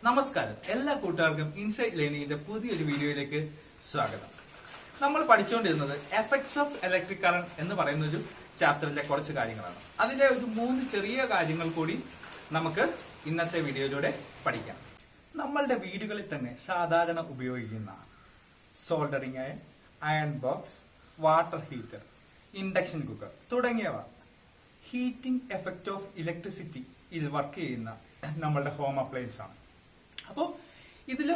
നമസ്കാരം, എല്ലാ കൂട്ടുകാർക്കും ഇൻസൈറ്റ് ലേണിംഗിന്റെ പുതിയൊരു വീഡിയോയിലേക്ക് സ്വാഗതം. നമ്മൾ പഠിച്ചുകൊണ്ടിരുന്നത് എഫക്ട്സ് ഓഫ് ഇലക്ട്രിക് കറന്റ് എന്ന് പറയുന്ന ഒരു ചാപ്റ്ററിലെ കുറച്ച് കാര്യങ്ങളാണ്. അതിലെ ഒരു 3 ചെറിയ കാര്യങ്ങൾ കൂടി നമുക്ക് ഇന്നത്തെ വീഡിയോയിലൂടെ പഠിക്കാം. നമ്മളുടെ വീടുകളിൽ തന്നെ സാധാരണ ഉപയോഗിക്കുന്ന soldering iron box, water heater, induction cooker തുടങ്ങിയവ ഹീറ്റിംഗ് എഫക്ട് ഓഫ് ഇലക്ട്രിസിറ്റിയിൽ വർക്ക് ചെയ്യുന്ന നമ്മളുടെ ഹോം അപ്ലയൻസ് ആണ്. അപ്പോൾ ഇതില്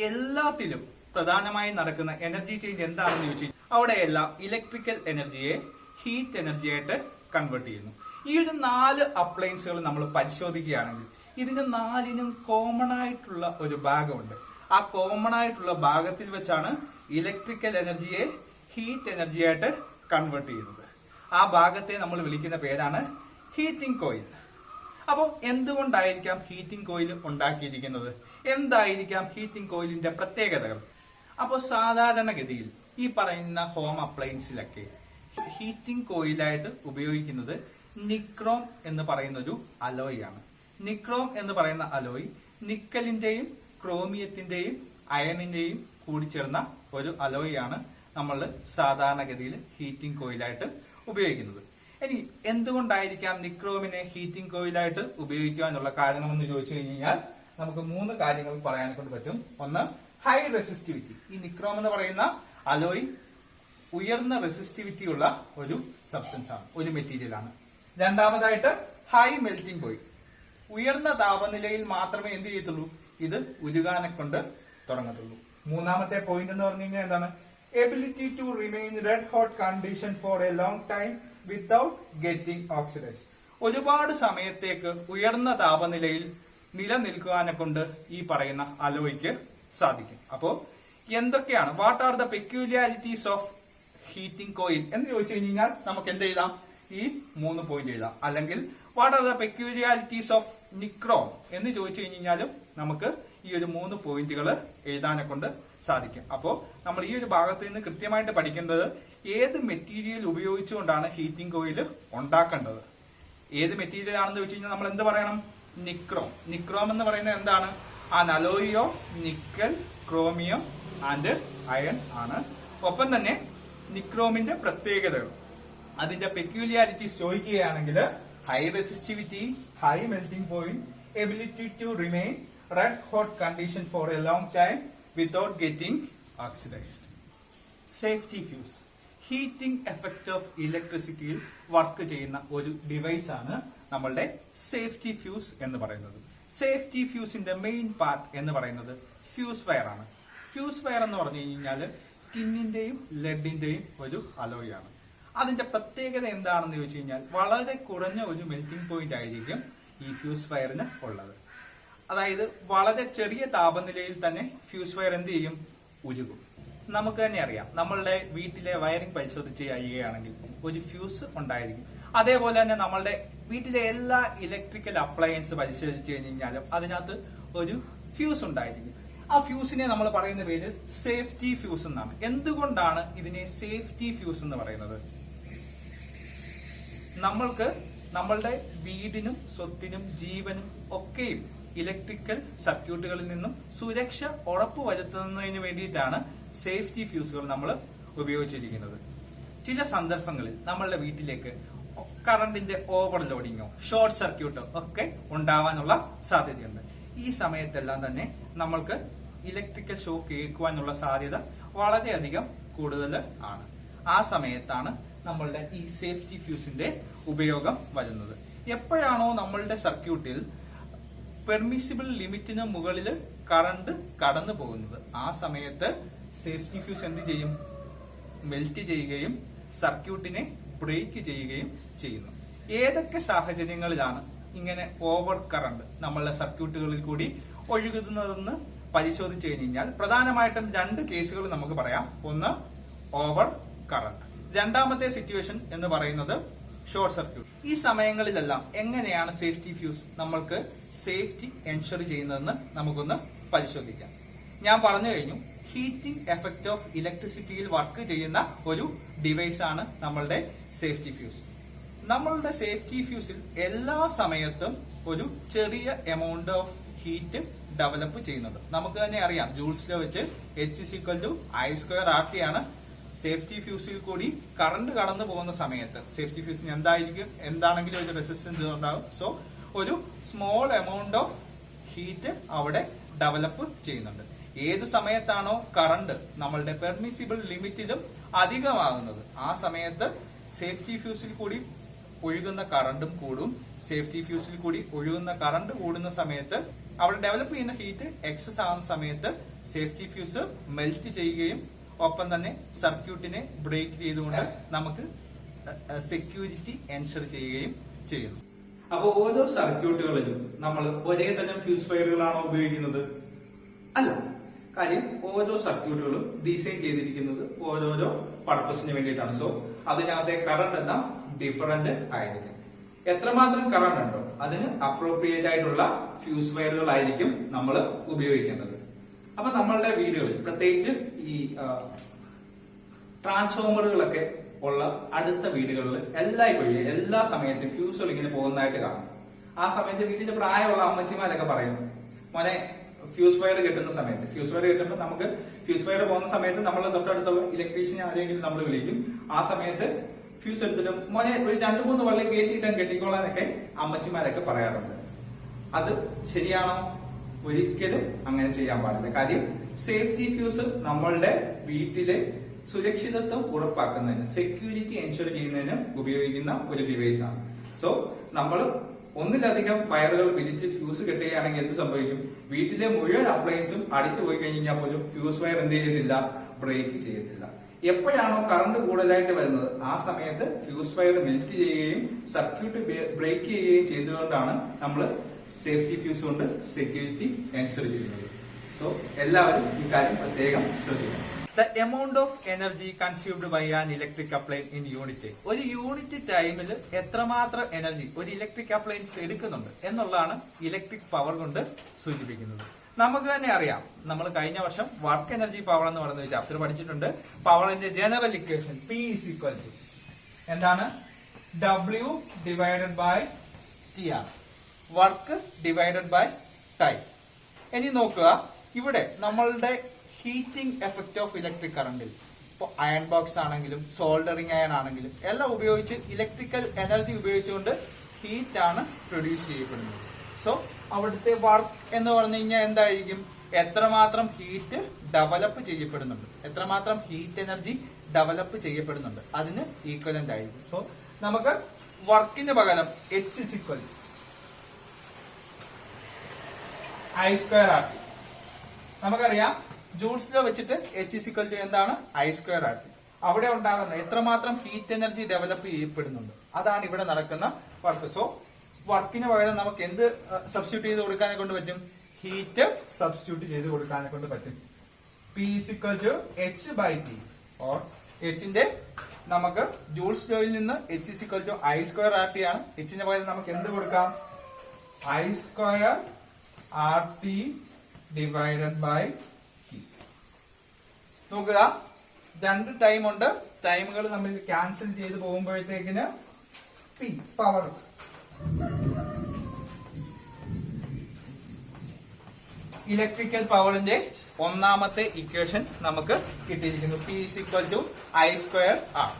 എല്ലാത്തിലും പ്രധാനമായി നടക്കുന്ന എനർജി ചേഞ്ച് എന്താണെന്ന് ചോദിച്ചാൽ അവിടെയെല്ലാം ഇലക്ട്രിക്കൽ എനർജിയെ ഹീറ്റ് എനർജി ആയിട്ട് കൺവേർട്ട് ചെയ്യുന്നു. ഈ ഒരു 4 അപ്ലയൻസുകൾ നമ്മൾ പരിശോധിക്കുകയാണെങ്കിൽ ഇതിന് 4നും കോമൺ ആയിട്ടുള്ള ഒരു ഭാഗമുണ്ട്. ആ കോമൺ ആയിട്ടുള്ള ഭാഗത്തിൽ വെച്ചാണ് ഇലക്ട്രിക്കൽ എനർജിയെ ഹീറ്റ് എനർജി ആയിട്ട് കൺവേർട്ട് ചെയ്യുന്നത്. ആ ഭാഗത്തെ നമ്മൾ വിളിക്കുന്ന പേരാണ് ഹീറ്റിംഗ് കോയിൽ. അപ്പോൾ എന്തുകൊണ്ടായിരിക്കാം ഹീറ്റിംഗ് കോയിൽ ഉണ്ടാക്കിയിരിക്കുന്നത്? എന്തായിരിക്കാം ഹീറ്റിംഗ് കോയിലിന്റെ പ്രത്യേകതകൾ? അപ്പോൾ സാധാരണഗതിയിൽ ഈ പറയുന്ന ഹോം അപ്ലയൻസിലൊക്കെ ഹീറ്റിംഗ് കോയിലായിട്ട് ഉപയോഗിക്കുന്നത് നിക്രോം എന്ന് പറയുന്ന ഒരു അലോയ് ആണ്. നിക്രോം എന്ന് പറയുന്ന അലോയ് നിക്കലിന്റെയും ക്രോമിയത്തിന്റെയും അയണിന്റെയും കൂടിച്ചേർന്ന ഒരു അലോയ് ആണ് നമ്മൾ സാധാരണഗതിയിൽ ഹീറ്റിംഗ് കോയിലായിട്ട് ഉപയോഗിക്കുന്നത്. ഇനി എന്തുകൊണ്ടായിരിക്കാം നിക്രോമിനെ ഹീറ്റിംഗ് കോയിലായിട്ട് ഉപയോഗിക്കാനുള്ള കാരണം എന്ന് ചോദിച്ചു കഴിഞ്ഞാൽ നമുക്ക് 3 കാര്യങ്ങൾ പറയാൻ കൊണ്ട് പറ്റും. ഒന്ന്, ഹൈ റെസിസ്റ്റിവിറ്റി. ഈ നിക്രോം എന്ന് പറയുന്ന അലോയ് ഉയർന്ന റെസിസ്റ്റിവിറ്റി ഉള്ള ഒരു സബ്സ്റ്റൻസ് ആണ്, ഒരു മെറ്റീരിയൽ ആണ്. രണ്ടാമതായിട്ട് ഹൈ മെൽറ്റിംഗ് പോയിന്റ്. ഉയർന്ന താപനിലയിൽ മാത്രമേ എന്ത് ചെയ്യത്തുള്ളൂ, ഇത് ഉരുകാനെ കൊണ്ട് തുടങ്ങത്തുള്ളൂ. മൂന്നാമത്തെ പോയിന്റ് എന്ന് പറഞ്ഞു കഴിഞ്ഞാൽ എന്താണ്? Ability to remain red hot condition for a long time without getting oxidise. ഒരുപാട് സമയത്തേക്ക് ഉയർന്ന താപനിലയിൽ നിലനിൽക്കുവാനെ കൊണ്ട് ഈ പറയുന്ന അലോയ്ക്ക് സാധിക്കും. അപ്പോ എന്തൊക്കെയാണ്, what are the peculiarities of heating coil എന്ന് ചോദിച്ചു കഴിഞ്ഞാൽ നമുക്ക് എന്ത് എഴുതാം? ഈ 3 പോയിന്റ് എഴുതാം. അല്ലെങ്കിൽ what are the peculiarities of nichrome എന്ന് ചോദിച്ചു കഴിഞ്ഞാലും നമുക്ക് ഈ ഒരു 3 പോയിന്റുകൾ എഴുതാനെ കൊണ്ട് സാധിക്കും. അപ്പോൾ നമ്മൾ ഈ ഒരു ഭാഗത്ത് നിന്ന് കൃത്യമായിട്ട് പഠിക്കേണ്ടത് ഏത് മെറ്റീരിയൽ ഉപയോഗിച്ചുകൊണ്ടാണ് ഹീറ്റിംഗ് കോയിൽ ഉണ്ടാക്കേണ്ടത്. ഏത് മെറ്റീരിയൽ ആണെന്ന് വെച്ച് കഴിഞ്ഞാൽ നമ്മൾ എന്ത് പറയണം? നിക്രോം. നിക്രോം എന്ന് പറയുന്നത് എന്താണ്? An alloy of nickel, chromium and iron ആണ്. ഒപ്പം തന്നെ നിക്രോമിന്റെ പ്രത്യേകതകൾ, അതിന്റെ പെക്യൂലിയാരിറ്റീസ് ചോദിക്കുകയാണെങ്കിൽ high resistivity, high melting point, ability to remain red hot condition for a long time without getting oxidised. Safety fuse. Heating effect of ഇലക്ട്രിസിറ്റിയിൽ work ചെയ്യുന്ന ഒരു ഡിവൈസ് ആണ് നമ്മളുടെ സേഫ്റ്റി ഫ്യൂസ് എന്ന് പറയുന്നത്. സേഫ്റ്റി ഫ്യൂസിന്റെ മെയിൻ പാർട്ട് എന്ന് പറയുന്നത് ഫ്യൂസ് വയർ ആണ്. ഫ്യൂസ് വയർ എന്ന് പറഞ്ഞു കഴിഞ്ഞാൽ ടിന്നിന്റെയും ലെഡിന്റെയും ഒരു അലോയ് ആണ്. അതിന്റെ പ്രത്യേകത എന്താണെന്ന് ചോദിച്ചു കഴിഞ്ഞാൽ വളരെ കുറഞ്ഞ ഒരു മെൽറ്റിംഗ് പോയിന്റ് ആയിരിക്കും ഈ ഫ്യൂസ് വയറിന് ഉള്ളത്. അതായത് വളരെ ചെറിയ താപനിലയിൽ തന്നെ ഫ്യൂസ് വയർ എന്ത് ചെയ്യും? ഉരുകും. നമുക്ക് തന്നെ അറിയാം, നമ്മളുടെ വീട്ടിലെ വയറിംഗ് പരിശോധിച്ച് കഴിയുകയാണെങ്കിൽ ഒരു ഫ്യൂസ് ഉണ്ടായിരിക്കും. അതേപോലെ തന്നെ നമ്മളുടെ വീട്ടിലെ എല്ലാ ഇലക്ട്രിക്കൽ അപ്ലയൻസ് പരിശോധിച്ച് കഴിഞ്ഞാലും അതിനകത്ത് ഒരു ഫ്യൂസ് ഉണ്ടായിരിക്കും. ആ ഫ്യൂസിനെ നമ്മൾ പറയുന്ന പേര് സേഫ്റ്റി ഫ്യൂസ് എന്നാണ്. എന്തുകൊണ്ടാണ് ഇതിനെ സേഫ്റ്റി ഫ്യൂസ് എന്ന് പറയുന്നത്? നമ്മൾക്ക് നമ്മളുടെ വീടിനും സ്വത്തിനും ജീവനും ഒക്കെയും ഇലക്ട്രിക്കൽ സർക്യൂട്ടുകളിൽ നിന്നും സുരക്ഷ ഉറപ്പുവരുത്തുന്നതിന് വേണ്ടിയിട്ടാണ് സേഫ്റ്റി ഫ്യൂസുകൾ നമ്മൾ ഉപയോഗിച്ചിരിക്കുന്നത്. ചില സന്ദർഭങ്ങളിൽ നമ്മളുടെ വീട്ടിലേക്ക് കറണ്ടിന്റെ ഓവർലോഡിങ്ങോ ഷോർട്ട് സർക്യൂട്ടോ ഒക്കെ ഉണ്ടാവാനുള്ള സാധ്യതയുണ്ട്. ഈ സമയത്തെല്ലാം തന്നെ നമ്മൾക്ക് ഇലക്ട്രിക്കൽ ഷോക്ക് ഏൽക്കുവാനുള്ള സാധ്യത വളരെയധികം കൂടുതൽ ആണ്. ആ സമയത്താണ് നമ്മളുടെ ഈ സേഫ്റ്റി ഫ്യൂസിന്റെ ഉപയോഗം വരുന്നത്. എപ്പോഴാണോ നമ്മളുടെ സർക്യൂട്ടിൽ പെർമിസിബിൾ ലിമിറ്റിന് മുകളിൽ കറണ്ട് കടന്നു പോകുന്നത്, ആ സമയത്ത് സേഫ്റ്റി ഫ്യൂസ് എന്ത് ചെയ്യും? മെൽറ്റ് ചെയ്യുകയും സർക്യൂട്ടിനെ ബ്രേക്ക് ചെയ്യുകയും ചെയ്യുന്നു. ഏതൊക്കെ സാഹചര്യങ്ങളിലാണ് ഇങ്ങനെ ഓവർ കറണ്ട് നമ്മളുടെ സർക്യൂട്ടുകളിൽ കൂടി ഒഴുകുന്നതെന്ന് പരിശോധിച്ചു കഴിഞ്ഞാൽ പ്രധാനമായിട്ടും 2 കേസുകൾ നമുക്ക് പറയാം. ഒന്ന്, ഓവർ കറണ്ട്. രണ്ടാമത്തെ സിറ്റുവേഷൻ എന്ന് പറയുന്നത് ഷോർട്ട് സർക്യൂട്ട്. ഈ സമയങ്ങളിലെല്ലാം എങ്ങനെയാണ് സേഫ്റ്റി ഫ്യൂസ് നമ്മൾക്ക് സേഫ്റ്റി എൻഷുർ ചെയ്യുന്നതെന്ന് നമുക്കൊന്ന് പരിശോധിക്കാം. ഞാൻ പറഞ്ഞു കഴിഞ്ഞു, ഹീറ്റിംഗ് എഫക്ട് ഓഫ് ഇലക്ട്രിസിറ്റിയിൽ വർക്ക് ചെയ്യുന്ന ഒരു ഡിവൈസ് ആണ് നമ്മളുടെ സേഫ്റ്റി ഫ്യൂസ്. നമ്മളുടെ സേഫ്റ്റി ഫ്യൂസിൽ എല്ലാ സമയത്തും ഒരു ചെറിയ എമൗണ്ട് ഓഫ് ഹീറ്റ് ഡെവലപ്പ് ചെയ്യുന്നത്. നമുക്ക് തന്നെ അറിയാം ജൂൾസിലെ വെച്ച് H=I²RT ആണ്. സേഫ്റ്റി ഫ്യൂസിൽ കൂടി കറണ്ട് കടന്നു പോകുന്ന സമയത്ത് സേഫ്റ്റി ഫ്യൂസിന് എന്താണെങ്കിലും ഒരു റെസിസ്റ്റൻസ് ഉണ്ടാകും. സോ ഒരു സ്മോൾ എമൗണ്ട് ഓഫ് ഹീറ്റ് അവിടെ ഡെവലപ്പ് ചെയ്യുന്നുണ്ട്. ഏത് സമയത്താണോ കറണ്ട് നമ്മളുടെ പെർമിസിബിൾ ലിമിറ്റിലും അധികമാകുന്നത് ആ സമയത്ത് സേഫ്റ്റി ഫ്യൂസിൽ കൂടി ഒഴുകുന്ന കറണ്ടും കൂടും. സേഫ്റ്റി ഫ്യൂസിൽ കൂടി ഒഴുകുന്ന കറണ്ട് കൂടുന്ന സമയത്ത് അവിടെ ഡെവലപ്പ് ചെയ്യുന്ന ഹീറ്റ് എക്സസ് ആവുന്ന സമയത്ത് സേഫ്റ്റി ഫ്യൂസ് മെൽറ്റ് ചെയ്യുകയും ഒപ്പം തന്നെ സർക്യൂട്ടിനെ ബ്രേക്ക് ചെയ്തുകൊണ്ട് നമുക്ക് സെക്യൂരിറ്റി എൻഷർ ചെയ്യുകയും ചെയ്യുന്നു. അപ്പോൾ ഓരോ സർക്യൂട്ടുകളിലും നമ്മൾ ഒരേ തരം ഫ്യൂസ് വയറുകളാണോ ഉപയോഗിക്കുന്നത്? അല്ല. കാര്യം ഓരോ സർക്യൂട്ടുകളും ഡിസൈൻ ചെയ്തിരിക്കുന്നത് ഓരോരോ പർപ്പസിന് വേണ്ടിയിട്ടാണ്. സോ അതിനകത്തെ കറണ്ട് എല്ലാം ഡിഫറന്റ് ആയിരിക്കും. എത്രമാത്രം കറണ്ട് ഉണ്ടോ അതിന് അപ്രോപ്രിയേറ്റ് ആയിട്ടുള്ള ഫ്യൂസ് വയറുകളായിരിക്കും നമ്മൾ ഉപയോഗിക്കേണ്ടത്. അപ്പൊ നമ്മളുടെ വീടുകളിൽ പ്രത്യേകിച്ച് ഈ ട്രാൻസ്ഫോമറുകളൊക്കെ ഉള്ള അടുത്ത വീടുകളിൽ എല്ലായ്പ്പോഴും എല്ലാ സമയത്തും ഫ്യൂസുകൾ ഇങ്ങനെ പോകുന്നതായിട്ട് കാണും. ആ സമയത്ത് വീട്ടിലെ പ്രായമുള്ള അമ്മച്ചിമാരൊക്കെ പറയും, മോനെ ഫ്യൂസ് വയർ കെട്ടുന്ന സമയത്ത് നമുക്ക് ഫ്യൂസ് വയർ പോകുന്ന സമയത്ത് നമ്മൾ തൊട്ടടുത്തുള്ള ഇലക്ട്രീഷ്യനെ ആരെങ്കിലും നമ്മൾ വിളിക്കും. ആ സമയത്ത് ഫ്യൂസ് എടുത്തിട്ടും മോനെ ഒരു 2-3 വള്ളി കയറ്റിയിട്ടും കെട്ടിക്കോളാനൊക്കെ അമ്മച്ചിമാരൊക്കെ പറയാറുണ്ട്. അത് ശരിയാണോ? ഒരിക്കലും അങ്ങനെ ചെയ്യാൻ പാടില്ല. കാര്യം സേഫ്റ്റി ഫ്യൂസ് നമ്മളുടെ വീട്ടിലെ സുരക്ഷിതത്വം ഉറപ്പാക്കുന്നതിന് സെക്യൂരിറ്റി എൻഷുർ ചെയ്യുന്നതിന് ഉപയോഗിക്കുന്ന ഒരു ഡിവൈസ് ആണ്. സോ നമ്മൾ ഒന്നിലധികം വയറുകൾ പിരിച്ച് ഫ്യൂസ് കെട്ടുകയാണെങ്കിൽ എന്ത് സംഭവിക്കും? വീട്ടിലെ മുഴുവൻ അപ്ലയൻസും അടിച്ചു പോയി കഴിഞ്ഞാൽ പോലും ഫ്യൂസ് വയർ എന്ത് ചെയ്യത്തില്ല? ബ്രേക്ക് ചെയ്യത്തില്ല. എപ്പോഴാണോ കറണ്ട് കൂടുതലായിട്ട് വരുന്നത് ആ സമയത്ത് ഫ്യൂസ് വയർ മെൽറ്റ് ചെയ്യുകയും സർക്യൂട്ട് ബ്രേക്ക് ചെയ്യുകയും ചെയ്തുകൊണ്ടാണ് നമ്മൾ സേഫ്റ്റി ഫ്യൂസ് കൊണ്ട് സെക്യൂരിറ്റി എൻഷുർ ചെയ്യുന്നത്. സോ എല്ലാവരും ഈ കാര്യം പ്രത്യേകം ശ്രദ്ധിക്കണം. The amount of energy consumed by an electric appliance in unit. ഒരു യൂണിറ്റ് ടൈമിൽ എത്രമാത്രം എനർജി ഒരു ഇലക്ട്രിക് അപ്ലയൻസ് എടുക്കുന്നുണ്ട് എന്നുള്ളതാണ് ഇലക്ട്രിക് പവർ കൊണ്ട് സൂചിപ്പിക്കുന്നത്. നമുക്ക് തന്നെ അറിയാം, നമ്മൾ കഴിഞ്ഞ വർഷം വർക്ക് എനർജി പവർ എന്ന് പറയുന്ന ചാപ്റ്റർ പഠിച്ചിട്ടുണ്ട്. പവറിന്റെ ജനറൽ ഇക്വേഷൻ P = എന്താണ്? W/T ആണ്. Work divided by time. ഇനി നോക്കുക, ഇവിടെ നമ്മളുടെ ഹീറ്റിംഗ് എഫക്ട് ഓഫ് ഇലക്ട്രിക് കറണ്ടിൽ ഇപ്പോൾ അയൺ ബോക്സ് ആണെങ്കിലും സോൾഡറിംഗ് അയൺ ആണെങ്കിലും എല്ലാം ഉപയോഗിച്ച് ഇലക്ട്രിക്കൽ എനർജി ഉപയോഗിച്ചുകൊണ്ട് ഹീറ്റ് ആണ് പ്രൊഡ്യൂസ് ചെയ്യപ്പെടുന്നത്. സോ അവിടുത്തെ വർക്ക് എന്ന് പറഞ്ഞു കഴിഞ്ഞാൽ എന്തായിരിക്കും? എത്രമാത്രം ഹീറ്റ് ഡെവലപ്പ് ചെയ്യപ്പെടുന്നുണ്ട്, എത്രമാത്രം ഹീറ്റ് എനർജി ഡെവലപ്പ് ചെയ്യപ്പെടുന്നുണ്ട് അതിന് ഈക്വലന്റ് ആയിരിക്കും. സോ നമുക്ക് വർക്കിന് പകരം H=I²RT. നമുക്കറിയാം ജൂൾസിലോ വെച്ചിട്ട് H= എന്താണ്? I²RT. അവിടെ ഉണ്ടാകുന്ന എത്രമാത്രം ഹീറ്റ് എനർജി ഡെവലപ്പ് ചെയ്യപ്പെടുന്നുണ്ട് അതാണ് ഇവിടെ നടക്കുന്ന വർക്ക്. സോ വർക്കിന് പകരം നമുക്ക് എന്ത് സബ്സ്റ്റിറ്റ്യൂട്ട് ചെയ്ത് കൊടുക്കാനെ കൊണ്ട് പറ്റും? ഹീറ്റ് സബ്സ്റ്റിറ്റ്യൂട്ട് ചെയ്ത് കൊടുക്കാനെ കൊണ്ട് പറ്റും. P = H/T. ഓർ Hന്റെ നമുക്ക് ജൂൾസ് ലോയിൽ നിന്ന് H=I²RT ആണ്. Hന്റെ പകരം നമുക്ക് എന്ത് കൊടുക്കാം? I²RT divided by T. നോക്കുക, 2 ടൈം ഉണ്ട്. ടൈമുകൾ നമ്മൾ ക്യാൻസൽ ചെയ്ത് പോകുമ്പോഴത്തേക്കിന് P പവർ ഇലക്ട്രിക്കൽ പവറിന്റെ ഒന്നാമത്തെ ഇക്വേഷൻ നമുക്ക് കിട്ടിയിരിക്കുന്നു. P = I²R.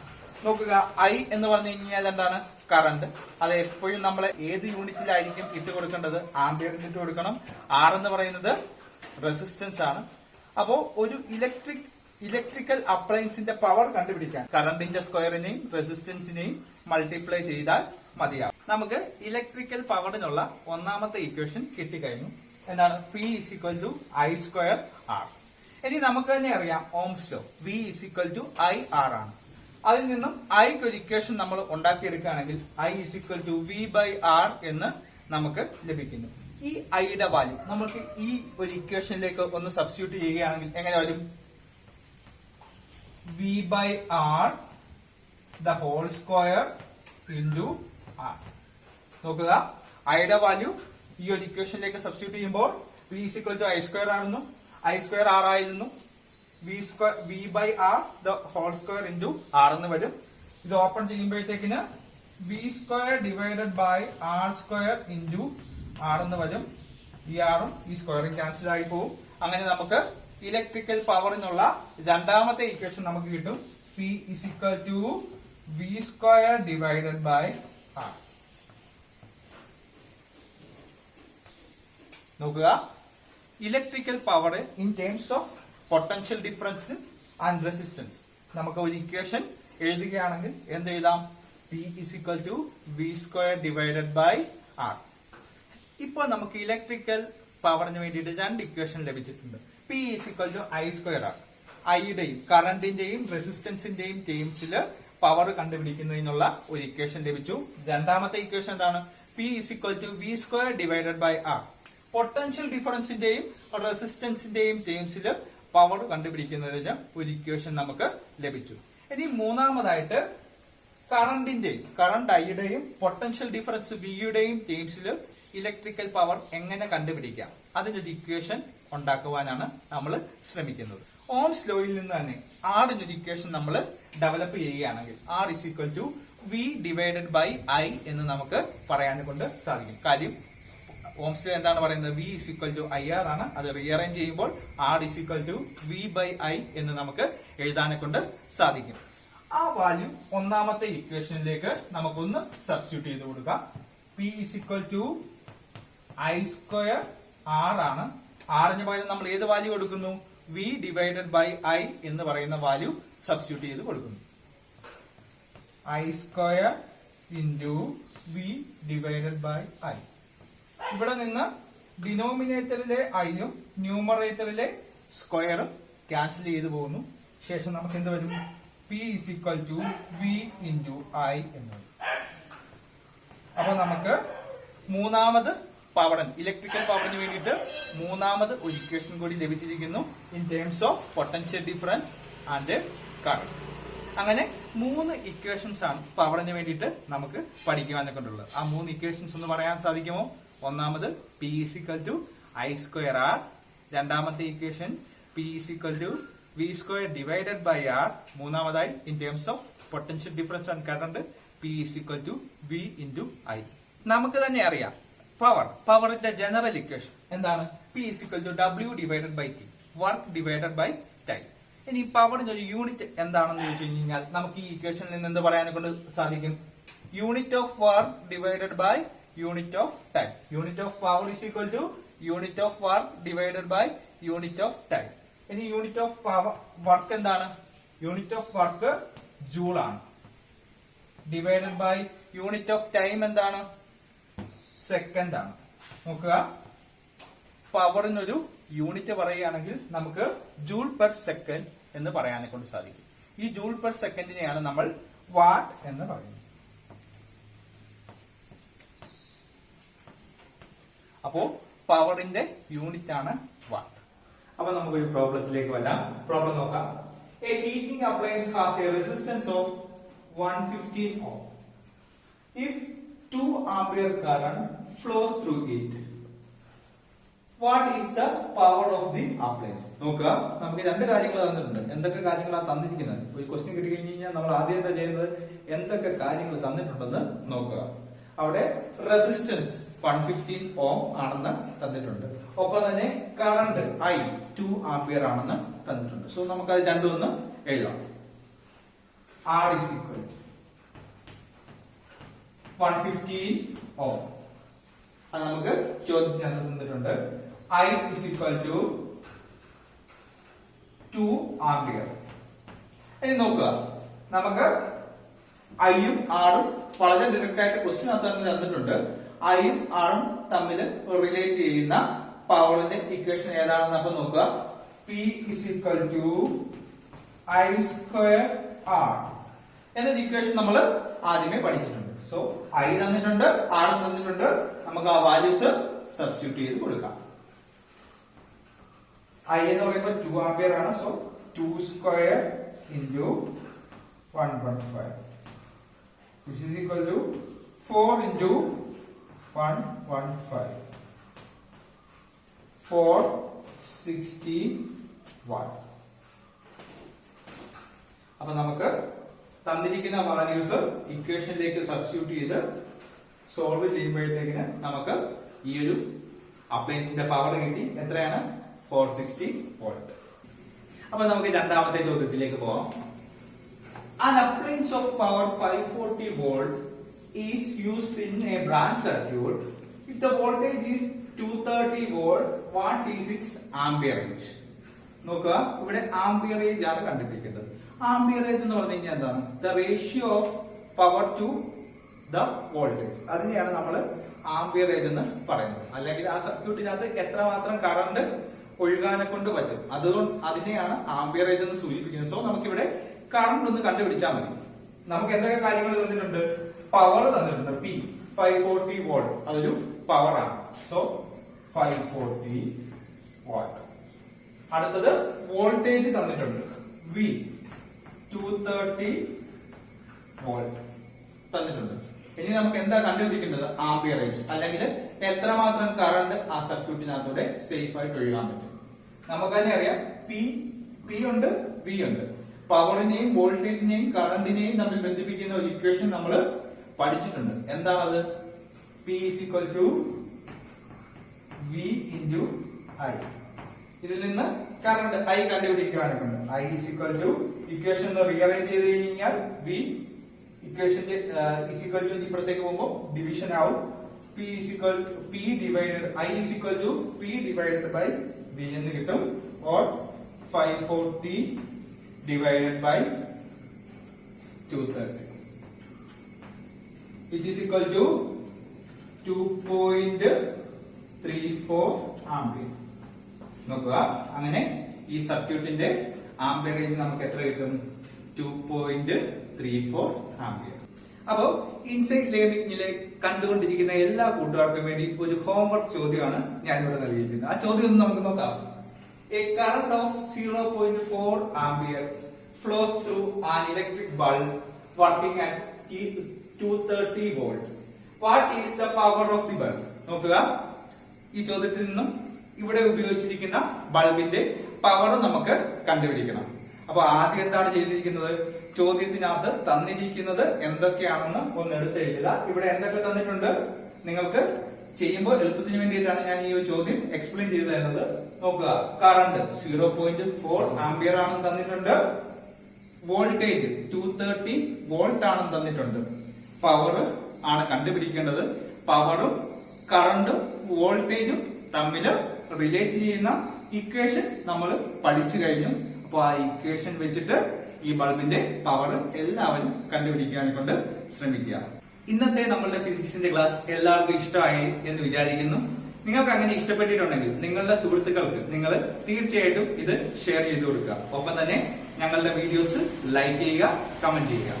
നോക്കുക, I എന്ന് പറഞ്ഞു കഴിഞ്ഞാൽ എന്താണ്? കറണ്ട്. അത് എപ്പോഴും നമ്മൾ ഏത് യൂണിറ്റിലായിരിക്കും ഇട്ട് കൊടുക്കേണ്ടത്? ആംപിയറിൽ ഇട്ട് കൊടുക്കണം. R എന്ന് പറയുന്നത് റെസിസ്റ്റൻസ് ആണ്. അപ്പോ ഒരു ഇലക്ട്രിക്കൽ അപ്ലയൻസിന്റെ പവർ കണ്ടുപിടിക്കാൻ കറണ്ടിന്റെ സ്ക്വയറിനെയും റെസിസ്റ്റൻസിനെയും മൾട്ടിപ്ലൈ ചെയ്താൽ മതിയാവും. നമുക്ക് ഇലക്ട്രിക്കൽ പവറിനുള്ള ഒന്നാമത്തെ ഇക്വേഷൻ കിട്ടിക്കഴിഞ്ഞു. എന്താണ്? P = I²R. ഇനി നമുക്ക് തന്നെ അറിയാം ഓംസ് ലോ V = IR ആണ്. അതിൽ നിന്നും ഐക്ക് ഒരു ഇക്വേഷൻ നമ്മൾ ഉണ്ടാക്കിയെടുക്കുകയാണെങ്കിൽ I = V/R എന്ന് നമുക്ക് ലഭിക്കുന്നു. ഈ ഐയുടെ വാല്യൂ നമുക്ക് ഈ ഒരു ഇക്വേഷനിലേക്ക് ഒന്ന് സബ്സ്റ്റിറ്റ്യൂട്ട് ചെയ്യുകയാണെങ്കിൽ എങ്ങനെ വരും? V/R² × R. നോക്കുക, ഐയുടെ വാല്യൂ ഈ ഒരു ഇക്വേഷനിലേക്ക് സബ്സ്റ്റിറ്റ്യൂട്ട് ചെയ്യുമ്പോൾ V = I²R ആയിരുന്നു. I²R ആയിരുന്നു. V/R² × R എന്ന് വരും. ഇത് ഓപ്പൺ ചെയ്യുമ്പോഴത്തേക്കിന് V² / R² × R എന്ന് വരും. ഈ ആറും ഈ സ്ക്വയറും ക്യാൻസൽ ആയി പോകും. അങ്ങനെ നമുക്ക് ഇലക്ട്രിക്കൽ പവറിനുള്ള രണ്ടാമത്തെ ഇക്വേഷൻ നമുക്ക് കിട്ടും. P is equal to V square divided by R. നോക്കുക, electrical power in terms of potential difference and resistance. നമുക്ക് ഒരു ഇക്വേഷൻ എഴുതുകയാണെങ്കിൽ എന്ത് എഴുതാം? P is equal to V square divided by R. ഇപ്പോൾ നമുക്ക് ഇലക്ട്രിക്കൽ പവറിന് വേണ്ടിയിട്ട് രണ്ട് ഇക്വേഷൻ ലഭിച്ചിട്ടുണ്ട്. P is equal to I square R. ഐയുടെയും കറന്റിന്റെയും റെസിസ്റ്റൻസിന്റെയും ടേംസിൽ പവർ കണ്ടുപിടിക്കുന്നതിനുള്ള ഒരു ഇക്വേഷൻ ലഭിച്ചു. രണ്ടാമത്തെ ഇക്വേഷൻ എന്താണ്? P is equal to V square divided by R. Potential ഡിഫറൻസിന്റെയും റെസിസ്റ്റൻസിന്റെയും ടേംസിൽ പവർ കണ്ടുപിടിക്കുന്നതിന് ഒരു ഇക്വേഷൻ നമുക്ക് ലഭിച്ചു. ഇനി മൂന്നാമതായിട്ട് കറണ്ട് ഐയുടെയും പൊട്ടൻഷ്യൽ ഡിഫറൻസ് വിയുടെയും ടേംസിൽ ഇലക്ട്രിക്കൽ പവർ എങ്ങനെ കണ്ടുപിടിക്കാം, അതിനൊരു ഇക്വേഷൻ ഉണ്ടാക്കുവാനാണ് നമ്മൾ ശ്രമിക്കുന്നത്. ഓംസ് ലോയിൽ നിന്ന് തന്നെ ആറിനൊരു ഇക്വേഷൻ നമ്മൾ ഡെവലപ്പ് ചെയ്യുകയാണെങ്കിൽ R is equal to V divided by I എന്ന് നമുക്ക് പറയാനെ കൊണ്ട് സാധിക്കും. കാര്യം ഓംസ് ലോ എന്താണ് പറയുന്നത്? V is equal to IR ആണ്. അത് റീഅറേഞ്ച് ചെയ്യുമ്പോൾ R is equal to V by I എന്ന് നമുക്ക് എഴുതാനെ കൊണ്ട് സാധിക്കും. ആ വാല്യൂ ഒന്നാമത്തെ ഇക്വേഷനിലേക്ക് നമുക്കൊന്ന് സബ്സ്റ്റിറ്റ്യൂട്ട് ചെയ്ത് കൊടുക്കാം. P is equal to I square R ആണ്. R ന് പകരം നമ്മൾ ഏത് വാല്യൂ കൊടുക്കുന്നു? V divided by I എന്ന് പറയുന്ന വാല്യൂ സബ്സ്റ്റിറ്റ്യൂട്ട് ചെയ്ത് കൊടുക്കുന്നു. I square into V divided by I. ഇവിടെ നിന്ന് ഡിനോമിനേറ്ററിലെ ഐയും ന്യൂമറേറ്ററിലെ സ്ക്വയറും ക്യാൻസൽ ചെയ്തു പോകുന്നു. ശേഷം നമുക്ക് എന്ത് വരും? P is equal to V into I എന്ന്. അപ്പൊ നമുക്ക് മൂന്നാമത് ഇലക്ട്രിക്കൽ പവറിന് വേണ്ടിയിട്ട് മൂന്നാമത് ഒരു ഇക്വേഷൻ കൂടി ലഭിച്ചിരിക്കുന്നു in terms of potential difference and current. അങ്ങനെ മൂന്ന് ഇക്വേഷൻസ് ആണ് പവറിന് വേണ്ടിയിട്ട് നമുക്ക് പഠിക്കുവാനെ കൊണ്ടുള്ളത്. ആ മൂന്ന് ഇക്വേഷൻസ് ഒന്ന് പറയാൻ സാധിക്കുമോ? ഒന്നാമത് P is equal to I square R. രണ്ടാമത്തെ equation P is equal to V square divided by R. മൂന്നാമതായി in terms of potential difference and current P is equal to V into I. നമുക്ക് തന്നെ അറിയാം പവറിന്റെ general equation എന്താണ്? P is equal to W divided by T. Work divided by time. ഇനി പവറിന്റെ ഒരു unit എന്താണെന്ന് ചോദിച്ചു കഴിഞ്ഞാൽ നമുക്ക് ഈ ഇക്വേഷനിൽ നിന്ന് എന്ത് പറയാനെ കൊണ്ട് സാധിക്കും? Unit of work divided by unit of time. Unit of power is equal to unit of work divided by unit of time. ഇനി യൂണിറ്റ് ഓഫ് വർക്ക് എന്താണ്? യൂണിറ്റ് ഓഫ് വർക്ക് ജൂൾ ആണ്. Divided by unit of time എന്താണ്? Second ആണ്. നോക്കുക, പവറിനൊരു unit പറയുകയാണെങ്കിൽ നമുക്ക് joule per second എന്ന് പറയാനെ കൊണ്ട് സാധിക്കും. ഈ ജൂൾ പെർ സെക്കൻഡിനെയാണ് നമ്മൾ വാട്ട് എന്ന് പറയുന്നത്. അപ്പോ പവറിന്റെ യൂണിറ്റ് ആണ് വാട്ട്. അപ്പൊ നമുക്കൊരു പ്രോബ്ലത്തിലേക്ക് വരാം. പ്രോബ്ലം നോക്കാം. A heating appliance has A resistance of 115 ohm. If 2 ampere current flows through it, what is the power of the appliance? നോക്കുക, നമുക്ക് രണ്ട് കാര്യങ്ങൾ തന്നിട്ടുണ്ട്. എന്തൊക്കെ കാര്യങ്ങളാണ് തന്നിരിക്കുന്നത്? ഒരു ക്വസ്റ്റ്യൻ കിട്ടി കഴിഞ്ഞ് കഴിഞ്ഞാൽ നമ്മൾ ആദ്യം എന്താ ചെയ്യുന്നത്? എന്തൊക്കെ കാര്യങ്ങൾ തന്നിട്ടുണ്ടെന്ന് നോക്കുക. അവിടെ റെസിസ്റ്റൻസ് 115 ഓം ആണെന്ന് തന്നിട്ടുണ്ട്. ഒപ്പം തന്നെ കറണ്ട് I 2 ആംപിയർ ആണെന്ന് തന്നിട്ടുണ്ട്. സോ നമുക്ക് അത് രണ്ടും ഒന്ന് എഴുതാം. R is equal to 115 ohm. അത് നമുക്ക് ചോദ്യത്തിനകത്ത് തന്നിട്ടുണ്ട്. I is equal to 2 ampere. ഇനി നോക്കുക, നമുക്ക് ഐയും ആറും വളരെ ഡയറക്റ്റ് ആയിട്ട് ക്വസ്റ്റ്യനകത്ത് തന്നെ തന്നിട്ടുണ്ട്. ഐയും ആറും തമ്മിൽ റിലേറ്റ് ചെയ്യുന്ന പവറിന്റെ ഇക്വേഷൻ ഏതാണെന്ന് അപ്പൊ നോക്കുക. P is equal to I square R എന്നൊരു ഇക്വേഷൻ നമ്മൾ ആദ്യമേ പഠിച്ചിട്ടുണ്ട്. സോ ഐ തന്നിട്ടുണ്ട്, ആറും തന്നിട്ടുണ്ട്. നമുക്ക് ആ വാല്യൂസ് സബ്സ്റ്റിറ്റ്യൂട്ട് ചെയ്ത് കൊടുക്കാം. ഐ എന്ന് പറയുമ്പോൾ 2 ആംപിയർ ആണ്. So 2 square into 115. This is equal to 4 into 115. 460 watt. അപ്പൊ നമുക്ക് തന്നിരിക്കുന്ന വാല്യൂസ് ഇക്വേഷനിലേക്ക് സബ്സ്റ്റിറ്റ്യൂട്ട് ചെയ്ത് സോൾവ് ചെയ്യുമ്പോഴത്തേക്കിന് നമുക്ക് ഈ ഒരു അപ്ലയൻസിന്റെ പവർ കിട്ടി. എത്രയാണ്? 460 വോൾട്ട്. അപ്പൊ നമുക്ക് രണ്ടാമത്തെ ചോദ്യത്തിലേക്ക് പോവാം. An appliance of power 540 volt is used in a branch circuit. If the voltage is 230 volt, what is its amperage? നോക്കുക, ഇവിടെ ആംപിയറേജ് ആണ് കണ്ടുപിടിക്കേണ്ടത്. ആംപിയറേജ് എന്ന് പറഞ്ഞു കഴിഞ്ഞാൽ എന്താണ്? The ratio of power to the voltage. അതിനെയാണ് നമ്മൾ ആംപിയറേജ് എന്ന് പറയുന്നത്. അല്ലെങ്കിൽ ആ സർക്യൂട്ടിനകത്ത് എത്രമാത്രം കറണ്ട് ഒഴുകാനെ കൊണ്ട് പറ്റും, അതുകൊണ്ട് അതിനെയാണ് ആംപിയറേജ് എന്ന് സൂചിപ്പിക്കുന്നത്. സോ നമുക്കിവിടെ കറണ്ട് ഒന്ന് കണ്ടുപിടിച്ചാൽ മതി. നമുക്ക് എന്തൊക്കെ കാര്യങ്ങൾ തന്നിട്ടുണ്ട്? പവർ തന്നിട്ടുണ്ട്. പി 540 വോൾട്ട്, അതൊരു പവർ ആണ്. So 540 what. അടുത്തത് വോൾട്ടേജ് തന്നിട്ടുണ്ട്. വി 230 വോൾട്ട് തന്നിട്ടുണ്ട്. ഇനി നമുക്ക് എന്താ കണ്ടുപിടിക്കേണ്ടത്? ആംപിയറേജ്, അല്ലെങ്കിൽ എത്രമാത്രം കറണ്ട് ആ സർക്യൂട്ടിനകത്തൂടെ സേഫ് ആയിട്ട് ഒഴുകാൻ പറ്റും. നമുക്ക് തന്നെ അറിയാം, പി ഉണ്ട്, വി ഉണ്ട്. പവറിനെയും വോൾട്ടേജിനെയും കറണ്ടിനെയും തമ്മിൽ ബന്ധിപ്പിക്കുന്ന ഒരു ഇക്വേഷൻ നമ്മൾ പഠിച്ചിട്ടുണ്ട്. എന്താണത്? P is equal to V into I. ഇതിൽ നിന്ന് കറണ്ട് ഐ കണ്ടുപിടിക്കാനൊക്കെ I is equal to equation rearrange ചെയ്ത് കഴിഞ്ഞാൽ വി ഇക്വേഷന്റെ ഈസ് ഈക്വൽ ടു ഇപ്പുറത്തേക്ക് പോകുമ്പോൾ ഡിവിഷൻ ആവും. P is equal P divided I is equal to P divided by V എന്ന് കിട്ടും. Or 540 divided by 230, which is equal to 2.34 ampere. നോക്കുക, അങ്ങനെ ഈ സർക്യൂട്ടിന്റെ ആംപിയറേജ് നമുക്ക് എത്ര കിട്ടും? 2.34 ആംപിയർ. അപ്പോ ഇൻസൈറ്റ് ലേണിംഗിലെ കണ്ടുകൊണ്ടിരിക്കുന്ന എല്ലാ കൂട്ടുകാർക്കും വേണ്ടി ഒരു ഹോംവർക്ക് ചോദ്യമാണ് ഞാനിവിടെ നൽകിയിരിക്കുന്നത്. ആ ചോദ്യം ഒന്ന് നമുക്ക് നോക്കാം. A current of 0.4 ampere flows through an electric bulb working at 230 volt. What is the power of the bulb? നോക്കുക, ഈ ചോദ്യത്തിൽ നിന്നും ഇവിടെ ഉപയോഗിച്ചിരിക്കുന്ന ബൾബിന്റെ പവർ നമുക്ക് കണ്ടുപിടിക്കണം. അപ്പൊ ആദ്യം എന്താണ് ചെയ്തിരിക്കുന്നത്? ചോദ്യത്തിനകത്ത് തന്നിരിക്കുന്നത് എന്തൊക്കെയാണെന്ന് ഒന്ന് എടുത്ത് എഴുതുക. ഇവിടെ എന്തൊക്കെ തന്നിട്ടുണ്ട് നിങ്ങൾക്ക് ചെയ്യുമ്പോൾ എളുപ്പത്തിന് വേണ്ടിയിട്ടാണ് ഞാൻ ഈ ഒരു ചോദ്യം എക്സ്പ്ലെയിൻ ചെയ്തു തരുന്നത്. നോക്കുക, കറണ്ട് 0.4 ആംപിയർ ആണെന്ന് തന്നിട്ടുണ്ട്. വോൾട്ടേജ് 230 വോൾട്ട് ആണെന്ന് തന്നിട്ടുണ്ട്. പവർ ആണ് കണ്ടുപിടിക്കേണ്ടത്. പവറും കറണ്ടും വോൾട്ടേജും തമ്മിൽ റിലേറ്റ് ചെയ്യുന്ന ഇക്വേഷൻ നമ്മൾ പഠിച്ചു കഴിഞ്ഞു. അപ്പൊ ആ ഇക്വേഷൻ വെച്ചിട്ട് ഈ ബൾബിന്റെ പവർ എല്ലാവരും കണ്ടുപിടിക്കാനെ കൊണ്ട് ശ്രമിക്കുക. ഇന്നത്തെ നമ്മളുടെ ഫിസിക്സിന്റെ ക്ലാസ് എല്ലാവർക്കും ഇഷ്ടമായി എന്ന് വിചാരിക്കുന്നു. നിങ്ങൾക്ക് അങ്ങനെ ഇഷ്ടപ്പെട്ടിട്ടുണ്ടെങ്കിൽ നിങ്ങളുടെ സുഹൃത്തുക്കൾക്ക് നിങ്ങൾ തീർച്ചയായിട്ടും ഇത് ഷെയർ ചെയ്ത് കൊടുക്കുക. ഒപ്പം തന്നെ ഞങ്ങളുടെ വീഡിയോസ് ലൈക്ക് ചെയ്യുക, കമന്റ് ചെയ്യുക.